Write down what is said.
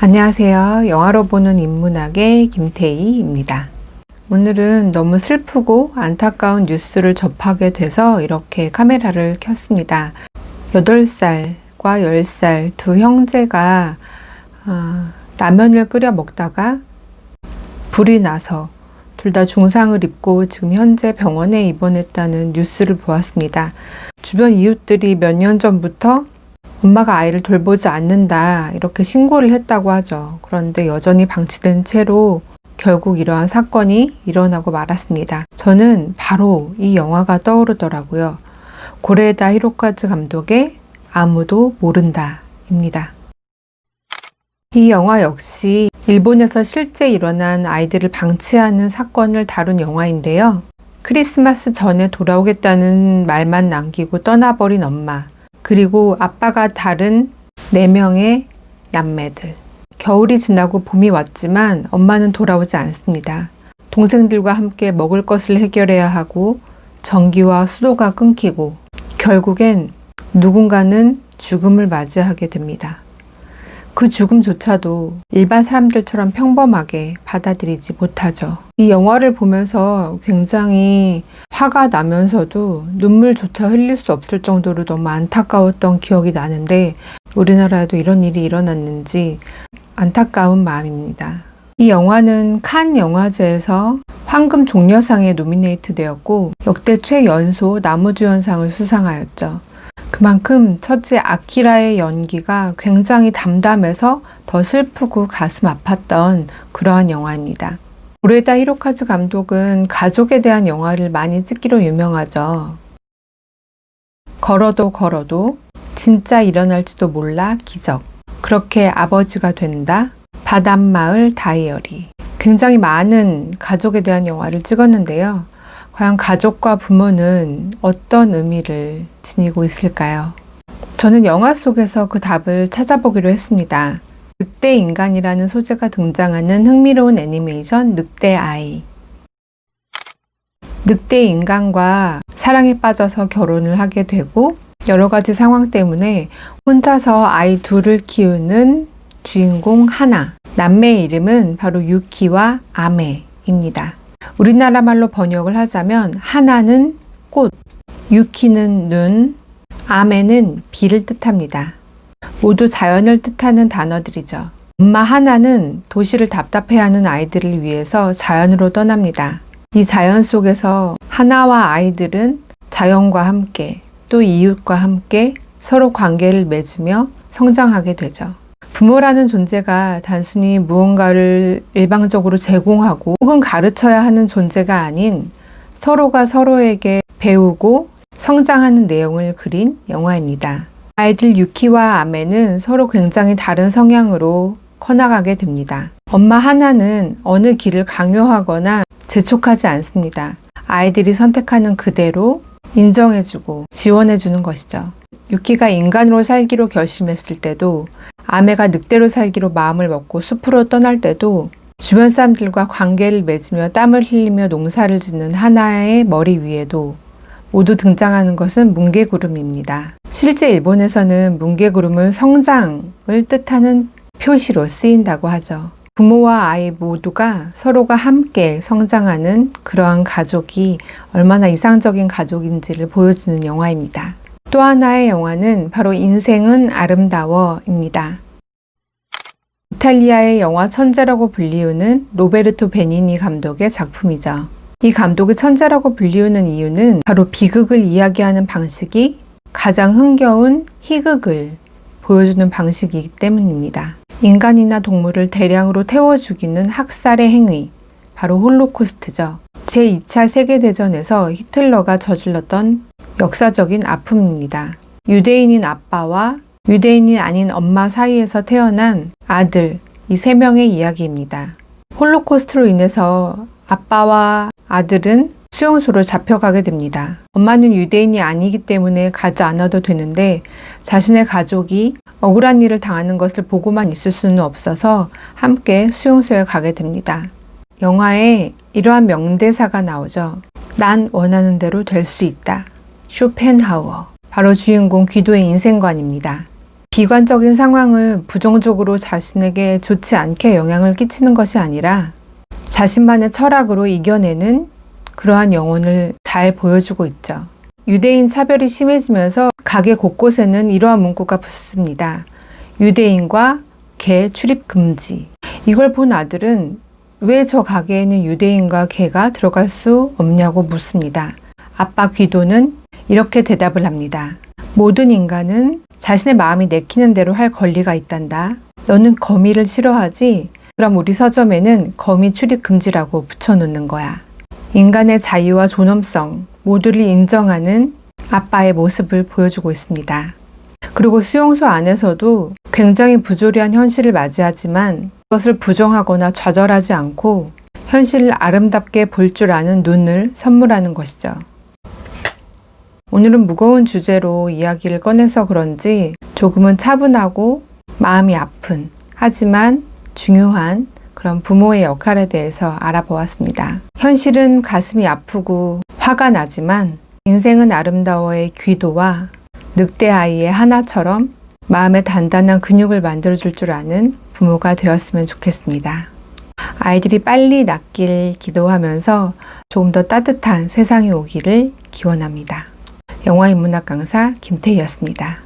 안녕하세요. 영화로 보는 인문학의 김태희입니다. 오늘은 너무 슬프고 안타까운 뉴스를 접하게 돼서 이렇게 카메라를 켰습니다. 8살과 10살 두 형제가 라면을 끓여 먹다가 불이 나서 둘 다 중상을 입고 지금 현재 병원에 입원했다는 뉴스를 보았습니다. 주변 이웃들이 몇 년 전부터 엄마가 아이를 돌보지 않는다 이렇게 신고를 했다고 하죠. 그런데 여전히 방치된 채로 결국 이러한 사건이 일어나고 말았습니다. 저는 바로 이 영화가 떠오르더라고요. 고레에다 히로카즈 감독의 아무도 모른다입니다. 이 영화 역시 일본에서 실제 일어난 아이들을 방치하는 사건을 다룬 영화인데요. 크리스마스 전에 돌아오겠다는 말만 남기고 떠나버린 엄마, 그리고 아빠가 다른 4명의 남매들. 겨울이 지나고 봄이 왔지만 엄마는 돌아오지 않습니다. 동생들과 함께 먹을 것을 해결해야 하고 전기와 수도가 끊기고 결국엔 누군가는 죽음을 맞이하게 됩니다. 그 죽음조차도 일반 사람들처럼 평범하게 받아들이지 못하죠. 이 영화를 보면서 굉장히 화가 나면서도 눈물조차 흘릴 수 없을 정도로 너무 안타까웠던 기억이 나는데 우리나라에도 이런 일이 일어났는지 안타까운 마음입니다. 이 영화는 칸 영화제에서 황금 종려상에 노미네이트 되었고 역대 최연소 남우주연상을 수상하였죠. 그만큼 첫째 아키라의 연기가 굉장히 담담해서 더 슬프고 가슴 아팠던 그러한 영화입니다. 고레에다 히로카즈 감독은 가족에 대한 영화를 많이 찍기로 유명하죠. 걸어도 걸어도, 진짜 일어날지도 몰라 기적, 그렇게 아버지가 된다, 바닷마을 다이어리. 굉장히 많은 가족에 대한 영화를 찍었는데요. 과연 가족과 부모는 어떤 의미를 지니고 있을까요? 저는 영화 속에서 그 답을 찾아보기로 했습니다. 늑대 인간이라는 소재가 등장하는 흥미로운 애니메이션 늑대 아이. 늑대 인간과 사랑에 빠져서 결혼을 하게 되고 여러 가지 상황 때문에 혼자서 아이 둘을 키우는 주인공 하나. 남매의 이름은 바로 유키와 아메입니다. 우리나라 말로 번역을 하자면 하나는 꽃, 유키는 눈, 아메는 비를 뜻합니다. 모두 자연을 뜻하는 단어들이죠. 엄마 하나는 도시를 답답해하는 아이들을 위해서 자연으로 떠납니다. 이 자연 속에서 하나와 아이들은 자연과 함께 또 이웃과 함께 서로 관계를 맺으며 성장하게 되죠. 부모라는 존재가 단순히 무언가를 일방적으로 제공하고 혹은 가르쳐야 하는 존재가 아닌 서로가 서로에게 배우고 성장하는 내용을 그린 영화입니다. 아이들 유키와 아메는 서로 굉장히 다른 성향으로 커나가게 됩니다. 엄마 하나는 어느 길을 강요하거나 재촉하지 않습니다. 아이들이 선택하는 그대로 인정해주고 지원해주는 것이죠. 유키가 인간으로 살기로 결심했을 때도 아메가 늑대로 살기로 마음을 먹고 숲으로 떠날 때도 주변 사람들과 관계를 맺으며 땀을 흘리며 농사를 짓는 하나의 머리 위에도 모두 등장하는 것은 뭉게구름입니다. 실제 일본에서는 뭉게구름을 성장을 뜻하는 표시로 쓰인다고 하죠. 부모와 아이 모두가 서로가 함께 성장하는 그러한 가족이 얼마나 이상적인 가족인지를 보여주는 영화입니다. 또 하나의 영화는 바로 인생은 아름다워입니다. 이탈리아의 영화 천재라고 불리우는 로베르토 베니니 감독의 작품이죠. 이 감독이 천재라고 불리우는 이유는 바로 비극을 이야기하는 방식이 가장 흥겨운 희극을 보여주는 방식이기 때문입니다. 인간이나 동물을 대량으로 태워 죽이는 학살의 행위, 바로 홀로코스트죠. 제2차 세계대전에서 히틀러가 저질렀던 역사적인 아픔입니다. 유대인인 아빠와 유대인이 아닌 엄마 사이에서 태어난 아들, 이 3명의 이야기입니다. 홀로코스트로 인해서 아빠와 아들은 수용소로 잡혀가게 됩니다. 엄마는 유대인이 아니기 때문에 가지 않아도 되는데 자신의 가족이 억울한 일을 당하는 것을 보고만 있을 수는 없어서 함께 수용소에 가게 됩니다. 영화에 이러한 명대사가 나오죠. 난 원하는 대로 될 수 있다. 쇼펜하우어. 바로 주인공 귀도의 인생관입니다. 비관적인 상황을 부정적으로 자신에게 좋지 않게 영향을 끼치는 것이 아니라 자신만의 철학으로 이겨내는 그러한 영혼을 잘 보여주고 있죠. 유대인 차별이 심해지면서 가게 곳곳에는 이러한 문구가 붙습니다. 유대인과 개 출입 금지. 이걸 본 아들은 왜 저 가게에는 유대인과 개가 들어갈 수 없냐고 묻습니다. 아빠 귀도는 이렇게 대답을 합니다. 모든 인간은 자신의 마음이 내키는 대로 할 권리가 있단다. 너는 거미를 싫어하지? 그럼 우리 서점에는 거미 출입 금지라고 붙여놓는 거야. 인간의 자유와 존엄성 모두를 인정하는 아빠의 모습을 보여주고 있습니다. 그리고 수용소 안에서도 굉장히 부조리한 현실을 맞이하지만 그것을 부정하거나 좌절하지 않고 현실을 아름답게 볼 줄 아는 눈을 선물하는 것이죠. 오늘은 무거운 주제로 이야기를 꺼내서 그런지 조금은 차분하고 마음이 아픈 하지만 중요한 그런 부모의 역할에 대해서 알아보았습니다. 현실은 가슴이 아프고 화가 나지만 인생은 아름다워의 귀도와 늑대 아이의 하나처럼 마음에 단단한 근육을 만들어줄 줄 아는 부모가 되었으면 좋겠습니다. 아이들이 빨리 낫길 기도하면서 조금 더 따뜻한 세상이 오기를 기원합니다. 영화인문학 강사 김태희였습니다.